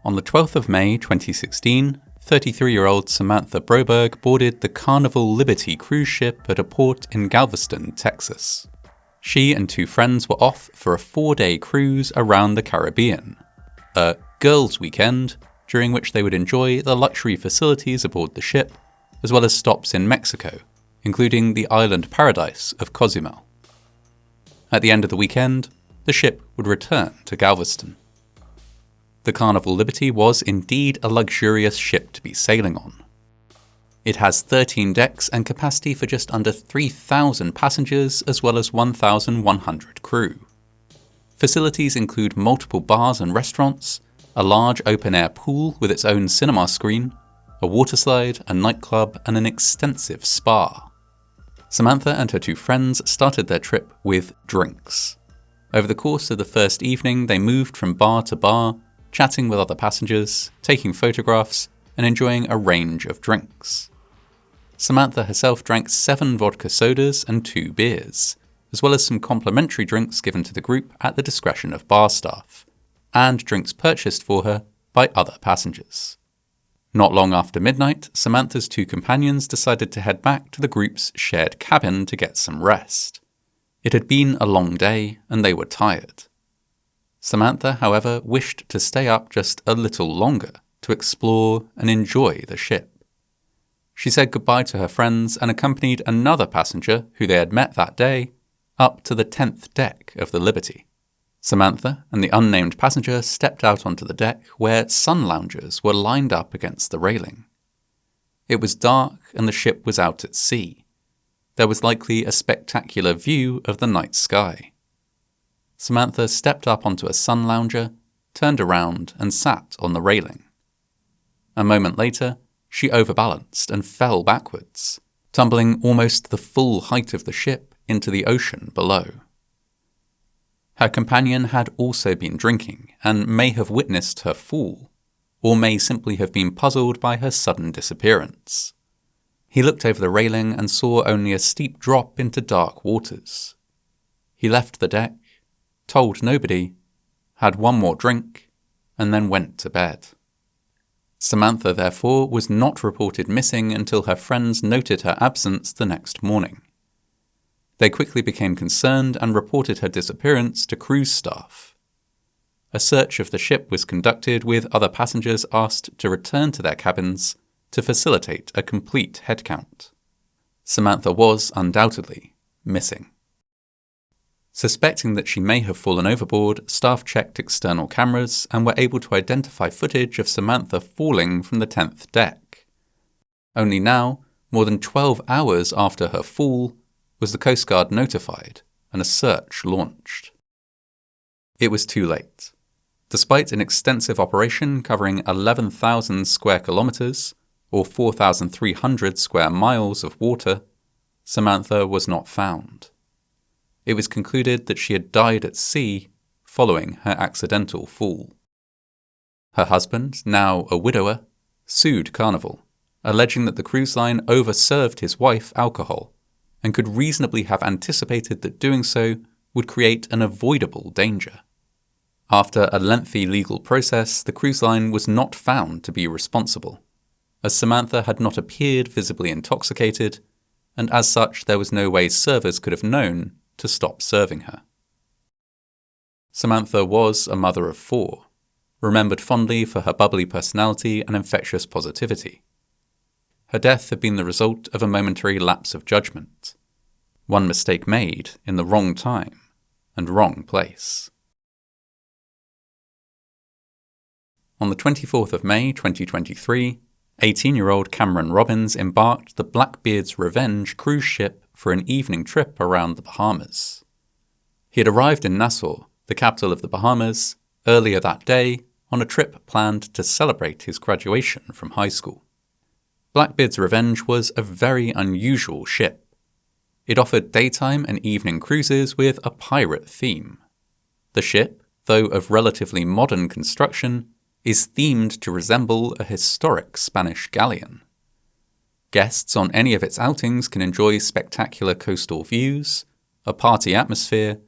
On the 12th of May 2016, 33-year-old Samantha Broberg boarded the Carnival Liberty cruise ship at a port in Galveston, Texas. She and two friends were off for a 4-day cruise around the Caribbean, a girls' weekend during which they would enjoy the luxury facilities aboard the ship, as well as stops in Mexico, including the island paradise of Cozumel. At the end of the weekend, the ship would return to Galveston. The Carnival Liberty was indeed a luxurious ship to be sailing on. It has 13 decks and capacity for just under 3,000 passengers as well as 1,100 crew. Facilities include multiple bars and restaurants, a large open-air pool with its own cinema screen, a water slide, a nightclub, and an extensive spa. Samantha and her two friends started their trip with drinks. Over the course of the first evening, they moved from bar to bar, chatting with other passengers, taking photographs, and enjoying a range of drinks. Samantha herself drank 7 vodka sodas and 2 beers, as well as some complimentary drinks given to the group at the discretion of bar staff, and drinks purchased for her by other passengers. Not long after midnight, Samantha's two companions decided to head back to the group's shared cabin to get some rest. It had been a long day, and they were tired. Samantha, however, wished to stay up just a little longer to explore and enjoy the ship. She said goodbye to her friends and accompanied another passenger who they had met that day up to the 10th deck of the Liberty. Samantha and the unnamed passenger stepped out onto the deck where sun loungers were lined up against the railing. It was dark and the ship was out at sea. There was likely a spectacular view of the night sky. Samantha stepped up onto a sun lounger, turned around, and sat on the railing. A moment later, she overbalanced and fell backwards, tumbling almost the full height of the ship into the ocean below. Her companion had also been drinking and may have witnessed her fall, or may simply have been puzzled by her sudden disappearance. He looked over the railing and saw only a steep drop into dark waters. He left the deck, told nobody, had one more drink, and then went to bed. Samantha, therefore, was not reported missing until her friends noted her absence the next morning. They quickly became concerned and reported her disappearance to cruise staff. A search of the ship was conducted with other passengers asked to return to their cabins to facilitate a complete headcount. Samantha was undoubtedly missing. Suspecting that she may have fallen overboard, staff checked external cameras and were able to identify footage of Samantha falling from the 10th deck. Only now, more than 12 hours after her fall, was the Coast Guard notified and a search launched. It was too late. Despite an extensive operation covering 11,000 square kilometers, or 4,300 square miles of water, Samantha was not found. It was concluded that she had died at sea following her accidental fall. Her husband, now a widower, sued Carnival, alleging that the cruise line overserved his wife alcohol and could reasonably have anticipated that doing so would create an avoidable danger. After a lengthy legal process, the cruise line was not found to be responsible, as Samantha had not appeared visibly intoxicated, and as such there was no way servers could have known to stop serving her. Samantha was a mother of 4, remembered fondly for her bubbly personality and infectious positivity. Her death had been the result of a momentary lapse of judgment, one mistake made in the wrong time and wrong place. On the 24th of May 2023, 18-year-old Cameron Robbins embarked the Blackbeard's Revenge cruise ship for an evening trip around the Bahamas. He had arrived in Nassau, the capital of the Bahamas, earlier that day on a trip planned to celebrate his graduation from high school. Blackbeard's Revenge was a very unusual ship. It offered daytime and evening cruises with a pirate theme. The ship, though of relatively modern construction, is themed to resemble a historic Spanish galleon. Guests on any of its outings can enjoy spectacular coastal views, a party atmosphere,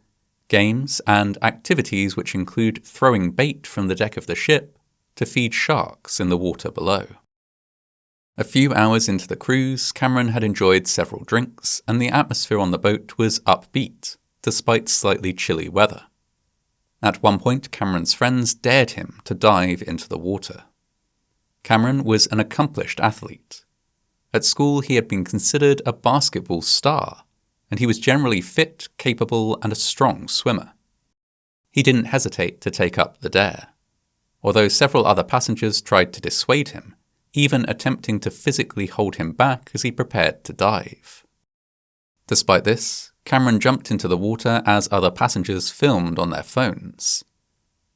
games and activities which include throwing bait from the deck of the ship to feed sharks in the water below. A few hours into the cruise, Cameron had enjoyed several drinks, and the atmosphere on the boat was upbeat, despite slightly chilly weather. At one point, Cameron's friends dared him to dive into the water. Cameron was an accomplished athlete. At school, he had been considered a basketball star, and he was generally fit, capable, and a strong swimmer. He didn't hesitate to take up the dare, although several other passengers tried to dissuade him, even attempting to physically hold him back as he prepared to dive. Despite this, Cameron jumped into the water as other passengers filmed on their phones.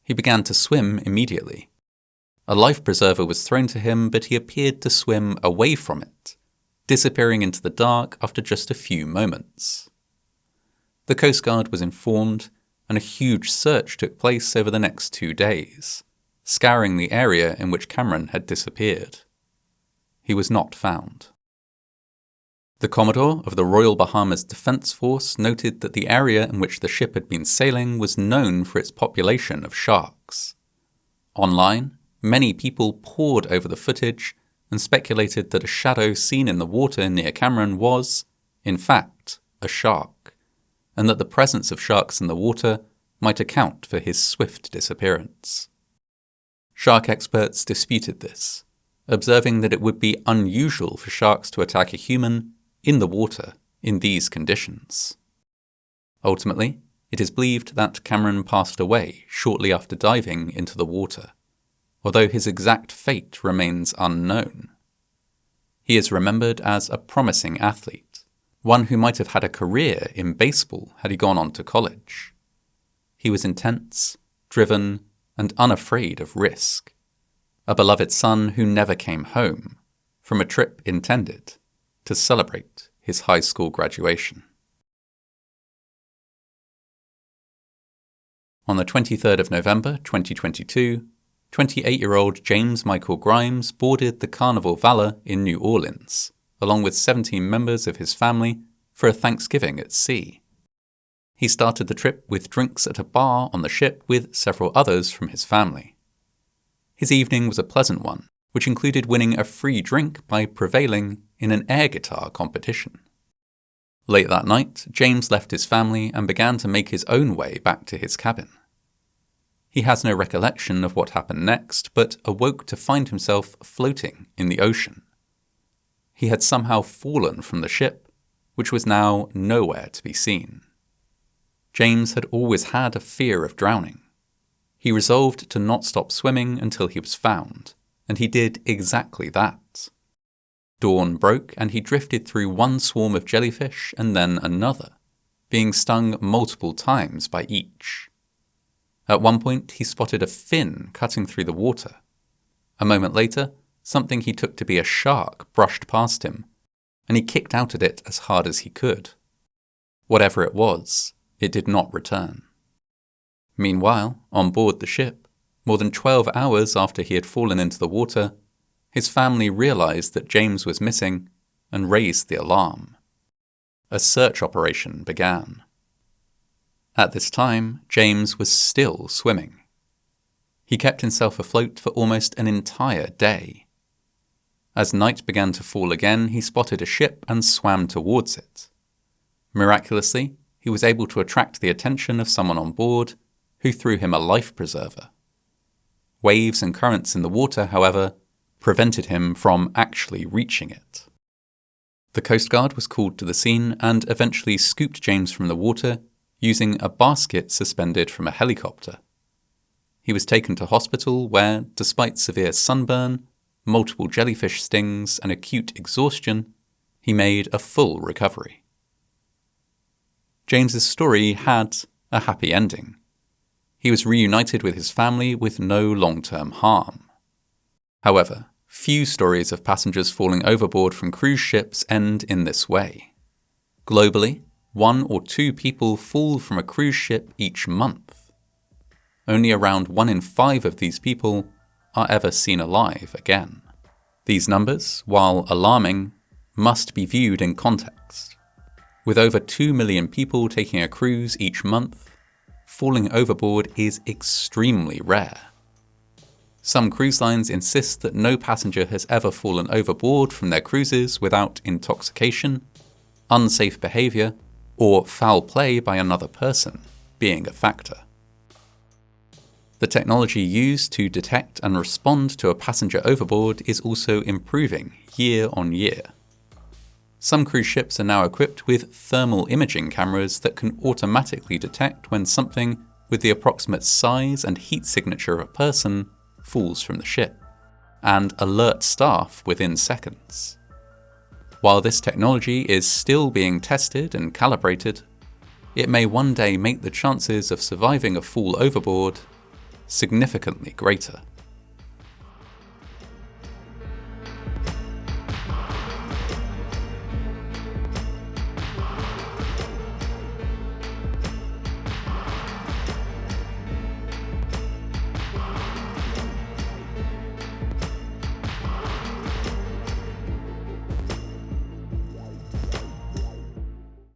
He began to swim immediately. A life preserver was thrown to him, but he appeared to swim away from it, disappearing into the dark after just a few moments. The Coast Guard was informed, and a huge search took place over the next 2 days, scouring the area in which Cameron had disappeared. He was not found. The Commodore of the Royal Bahamas Defence Force noted that the area in which the ship had been sailing was known for its population of sharks. Online, many people pored over the footage and speculated that a shadow seen in the water near Cameron was, in fact, a shark, and that the presence of sharks in the water might account for his swift disappearance. Shark experts disputed this, observing that it would be unusual for sharks to attack a human in the water in these conditions. Ultimately, it is believed that Cameron passed away shortly after diving into the water, although his exact fate remains unknown. He is remembered as a promising athlete, one who might have had a career in baseball had he gone on to college. He was intense, driven, and unafraid of risk. A beloved son who never came home from a trip intended to celebrate his high school graduation. On the 23rd of November 2022, 28-year-old James Michael Grimes boarded the Carnival Valor in New Orleans, along with 17 members of his family, for a Thanksgiving at sea. He started the trip with drinks at a bar on the ship with several others from his family. His evening was a pleasant one, which included winning a free drink by prevailing in an air guitar competition. Late that night, James left his family and began to make his own way back to his cabin. He has no recollection of what happened next, but awoke to find himself floating in the ocean. He had somehow fallen from the ship, which was now nowhere to be seen. James had always had a fear of drowning. He resolved to not stop swimming until he was found, and he did exactly that. Dawn broke and he drifted through one swarm of jellyfish and then another, being stung multiple times by each. At one point, he spotted a fin cutting through the water. A moment later, something he took to be a shark brushed past him, and he kicked out at it as hard as he could. Whatever it was, it did not return. Meanwhile, on board the ship, more than 12 hours after he had fallen into the water, his family realized that James was missing and raised the alarm. A search operation began. At this time, James was still swimming. He kept himself afloat for almost an entire day. As night began to fall again, he spotted a ship and swam towards it. Miraculously, he was able to attract the attention of someone on board, who threw him a life preserver. Waves and currents in the water, however, prevented him from actually reaching it. The Coast Guard was called to the scene and eventually scooped James from the water using a basket suspended from a helicopter. He was taken to hospital where, despite severe sunburn, multiple jellyfish stings, and acute exhaustion, he made a full recovery. James's story had a happy ending. He was reunited with his family with no long-term harm. However, few stories of passengers falling overboard from cruise ships end in this way. Globally, 1 or 2 people fall from a cruise ship each month. Only around 1 in 5 of these people are ever seen alive again. These numbers, while alarming, must be viewed in context. With over 2 million people taking a cruise each month, falling overboard is extremely rare. Some cruise lines insist that no passenger has ever fallen overboard from their cruises without intoxication, unsafe behaviour, or foul play by another person being a factor. The technology used to detect and respond to a passenger overboard is also improving year on year. Some cruise ships are now equipped with thermal imaging cameras that can automatically detect when something with the approximate size and heat signature of a person falls from the ship, and alert staff within seconds. While this technology is still being tested and calibrated, it may one day make the chances of surviving a fall overboard significantly greater.